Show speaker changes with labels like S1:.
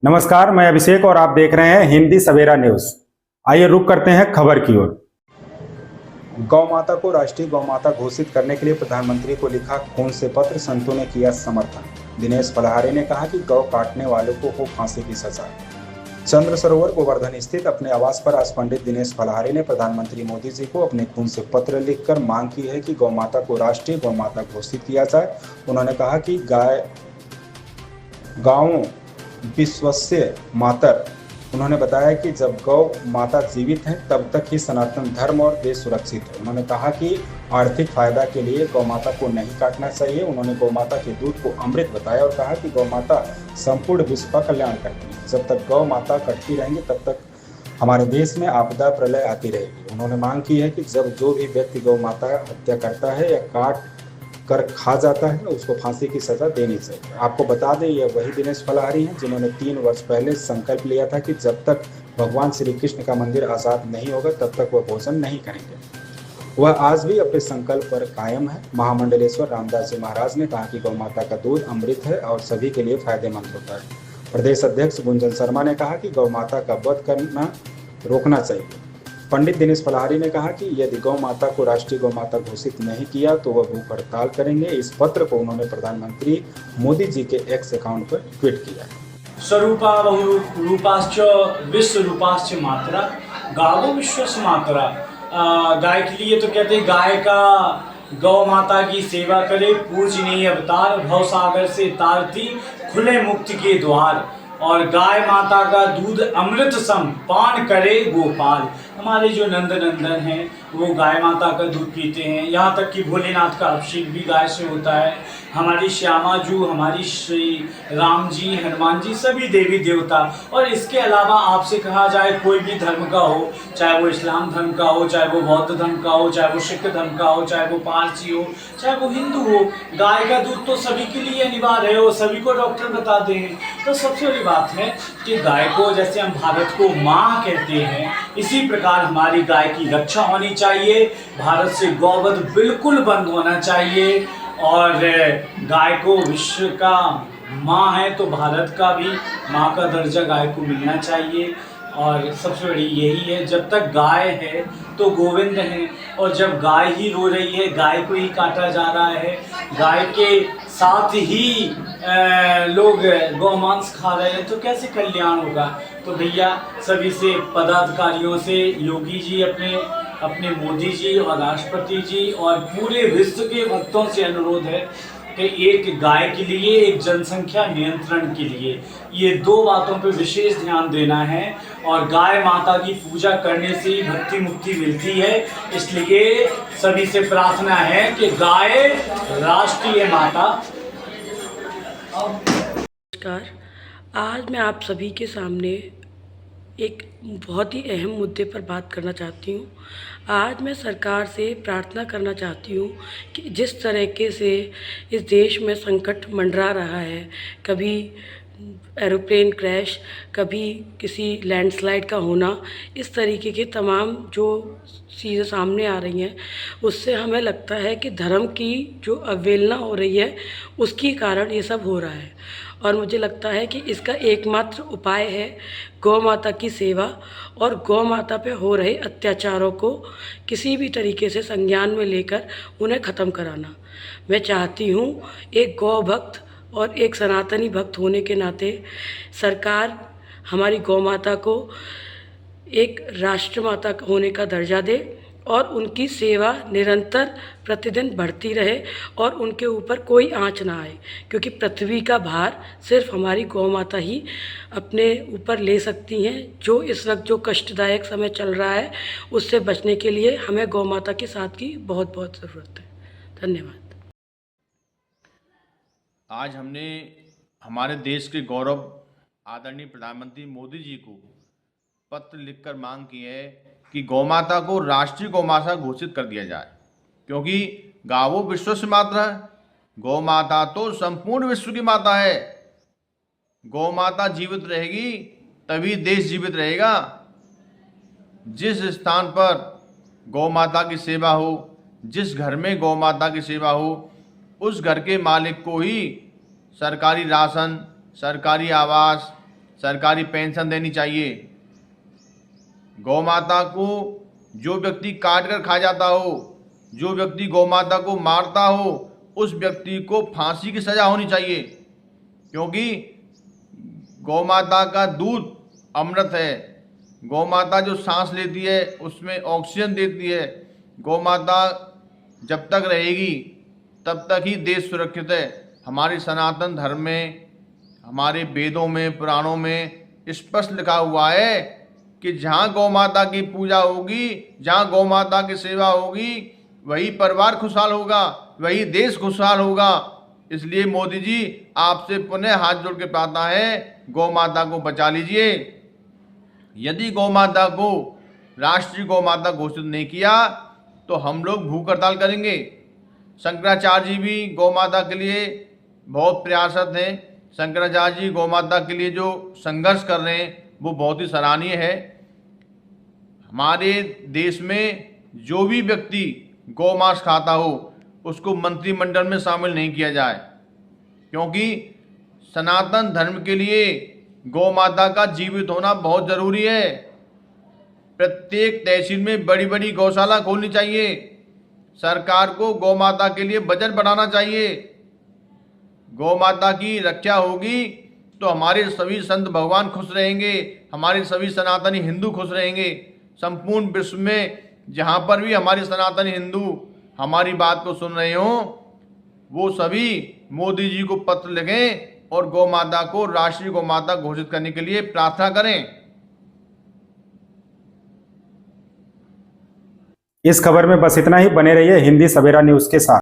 S1: नमस्कार, मैं अभिषेक और आप देख रहे हैं हिंदी सवेरा न्यूज। आइए रुक करते हैं खबर की ओर। गौ माता को राष्ट्रीय गौ माता घोषित करने के लिए प्रधानमंत्री को लिखा खून से पत्र, संतों ने किया समर्थन। दिनेश फलाहारी ने कहा कि गौ काटने वालों को हो फांसी की सजा। चंद्र सरोवर गोवर्धन स्थित अपने आवास पर आज पंडित दिनेश फलाहारी ने प्रधानमंत्री मोदी जी को अपने खून से पत्र लिखकर मांग की है कि गौ माता को राष्ट्रीय गौ माता घोषित किया जाए। उन्होंने कहा कि गायों विश्वस्य मातर। उन्होंने बताया कि जब गौ माता जीवित हैं तब तक ही सनातन धर्म और देश सुरक्षित है। उन्होंने कहा कि आर्थिक फायदा के लिए गौ माता को नहीं काटना चाहिए। उन्होंने गौ माता के दूध को अमृत बताया और कहा कि गौ माता संपूर्ण विश्व का कल्याण करती है। जब तक गौ माता कटती रहेंगी तब तक हमारे देश में आपदा प्रलय आती रहेगी। उन्होंने मांग की है कि जब जो भी व्यक्ति गौ माता हत्या करता है या काट कर खा जाता है उसको फांसी की सजा देनी चाहिए। आपको बता दें, यह वही दिनेश फलाहारी हैं जिन्होंने 3 वर्ष पहले संकल्प लिया था कि जब तक भगवान श्री कृष्ण का मंदिर आज़ाद नहीं होगा तब तक वह भोजन नहीं करेंगे। वह आज भी अपने संकल्प पर कायम है। महामंडलेश्वर रामदास जी महाराज ने कहा कि गौ माता का दूध अमृत है और सभी के लिए फायदेमंद होता है। प्रदेश अध्यक्ष गुंजन शर्मा ने कहा कि गौ माता का वध करना रोकना चाहिए। पंडित दिनेश फलाहारी ने कहा कि यदि गौ माता को राष्ट्रीय गौ माता घोषित नहीं किया तो वह भूख हड़ताल करेंगे। इस पत्र को उन्होंने प्रधानमंत्री मोदी जी के एक्स अकाउंट पर ट्वीट किया।
S2: स्वरूपा बहुरूपाश्च विश्वरूपाश्च मात्रा गावो विश्वस्य मात्रा। गाय के लिए तो कहते हैं गाय का गौ माता की सेवा करे पूजनीय अवतार, भवसागर से तारती खुले मुक्ति के द्वार। और गाय माता का दूध अमृत सम पान करे गोपाल। हमारे जो नंदन हैं वो गाय माता का दूध पीते हैं। यहाँ तक कि भोलेनाथ का अभिषेक भी गाय से होता है। हमारी श्यामा जू, हमारी श्री राम जी, हनुमान जी, सभी देवी देवता। और इसके अलावा आपसे कहा जाए कोई भी धर्म का हो, चाहे वो इस्लाम धर्म का हो, चाहे वो बौद्ध धर्म का हो, चाहे वो सिख धर्म का हो, चाहे वो पारसी हो, चाहे वो हिंदू हो, गाय का दूध तो सभी के लिए अनिवार्य है और सभी को डॉक्टर बताते हैं। तो सबसे बड़ी बात है कि गाय को, जैसे हम भारत को माँ कहते हैं, इसी प्रकार हमारी गाय की रक्षा होनी चाहिए। भारत से गौवध बिल्कुल बंद होना चाहिए और गाय को विश्व का माँ है तो भारत का भी माँ का दर्जा गाय को मिलना चाहिए। और सबसे बड़ी यही है, जब तक गाय है तो गोविंद है। और जब गाय ही रो रही है, गाय को ही काटा जा रहा है, गाय के साथ ही लोग गौमांस खा रहे हैं, तो कैसे कल्याण होगा। तो भैया सभी से, पदाधिकारियों से, योगी जी अपने मोदी जी और राष्ट्रपति जी और पूरे विश्व के भक्तों से अनुरोध है कि एक गाय के लिए, एक जनसंख्या नियंत्रण के लिए ये 2 बातों पर विशेष ध्यान देना है। और गाय माता की पूजा करने से ही भक्ति मुक्ति मिलती है। इसलिए सभी से प्रार्थना है कि गाय राष्ट्रीय माता।
S3: नमस्कार, आज मैं आप सभी के सामने एक बहुत ही अहम मुद्दे पर बात करना चाहती हूँ। आज मैं सरकार से प्रार्थना करना चाहती हूँ कि जिस तरीके से इस देश में संकट मंडरा रहा है, कभी एरोप्लेन क्रैश, कभी किसी लैंडस्लाइड का होना, इस तरीके के तमाम जो चीज़ें सामने आ रही हैं, उससे हमें लगता है कि धर्म की जो अवहेलना हो रही है उसके कारण ये सब हो रहा है। और मुझे लगता है कि इसका एकमात्र उपाय है गौ माता की सेवा और गौ माता पे हो रहे अत्याचारों को किसी भी तरीके से संज्ञान में लेकर उन्हें ख़त्म कराना। मैं चाहती हूँ एक गौ भक्त और एक सनातनी भक्त होने के नाते सरकार हमारी गौ माता को एक राष्ट्र माता होने का दर्जा दे और उनकी सेवा निरंतर प्रतिदिन बढ़ती रहे और उनके ऊपर कोई आँच ना आए, क्योंकि पृथ्वी का भार सिर्फ हमारी गौ माता ही अपने ऊपर ले सकती हैं। जो इस वक्त जो कष्टदायक समय चल रहा है उससे बचने के लिए हमें गौ माता के साथ की बहुत बहुत ज़रूरत है। धन्यवाद।
S4: आज हमने हमारे देश के गौरव आदरणीय प्रधानमंत्री मोदी जी को पत्र लिखकर मांग की है कि गौमाता को राष्ट्रीय गौमाता घोषित कर दिया जाए, क्योंकि गावो विश्वस्य मात्रा है। गौ माता तो संपूर्ण विश्व की माता है। गौ माता जीवित रहेगी तभी देश जीवित रहेगा। जिस स्थान पर गौ माता की सेवा हो, जिस घर में गौ माता की सेवा हो, उस घर के मालिक को ही सरकारी राशन, सरकारी आवास, सरकारी पेंशन देनी चाहिए। गौ माता को जो व्यक्ति काट कर खा जाता हो, जो व्यक्ति गौ माता को मारता हो, उस व्यक्ति को फांसी की सजा होनी चाहिए, क्योंकि गौ माता का दूध अमृत है। गौ माता जो सांस लेती है उसमें ऑक्सीजन देती है। गौ माता जब तक रहेगी तब तक ही देश सुरक्षित है। हमारे सनातन धर्म में, हमारे वेदों में, पुराणों में स्पष्ट लिखा हुआ है कि जहाँ गौ माता की पूजा होगी, जहाँ गौ माता की सेवा होगी, वही परिवार खुशहाल होगा, वही देश खुशहाल होगा। इसलिए मोदी जी, आपसे पुनः हाथ जोड़ के प्रार्थना है, गौ माता को बचा लीजिए। यदि गौ माता को राष्ट्रीय गौ माता घोषित नहीं किया तो हम लोग भूख हड़ताल करेंगे। शंकराचार्य जी भी गौ माता के लिए बहुत प्रयासरत हैं। शंकराचार्य जी गौ माता के लिए जो संघर्ष कर रहे हैं वो बहुत ही सराहनीय है। हमारे देश में जो भी व्यक्ति गौ मांस खाता हो उसको मंत्रिमंडल में शामिल नहीं किया जाए, क्योंकि सनातन धर्म के लिए गौ माता का जीवित होना बहुत जरूरी है। प्रत्येक तहसील में बड़ी बड़ी गौशाला खोलनी चाहिए। सरकार को गौ माता के लिए बजट बढ़ाना चाहिए। गौ माता की रक्षा होगी तो हमारे सभी संत भगवान खुश रहेंगे, हमारे सभी सनातनी हिंदू खुश रहेंगे। संपूर्ण विश्व में जहाँ पर भी हमारे सनातनी हिंदू हमारी बात को सुन रहे हो, वो सभी मोदी जी को पत्र लिखें और गौ माता को राष्ट्रीय गौ माता घोषित करने के लिए प्रार्थना करें।
S1: इस खबर में बस इतना ही। बने रहिए हिंदी सवेरा न्यूज़ के साथ।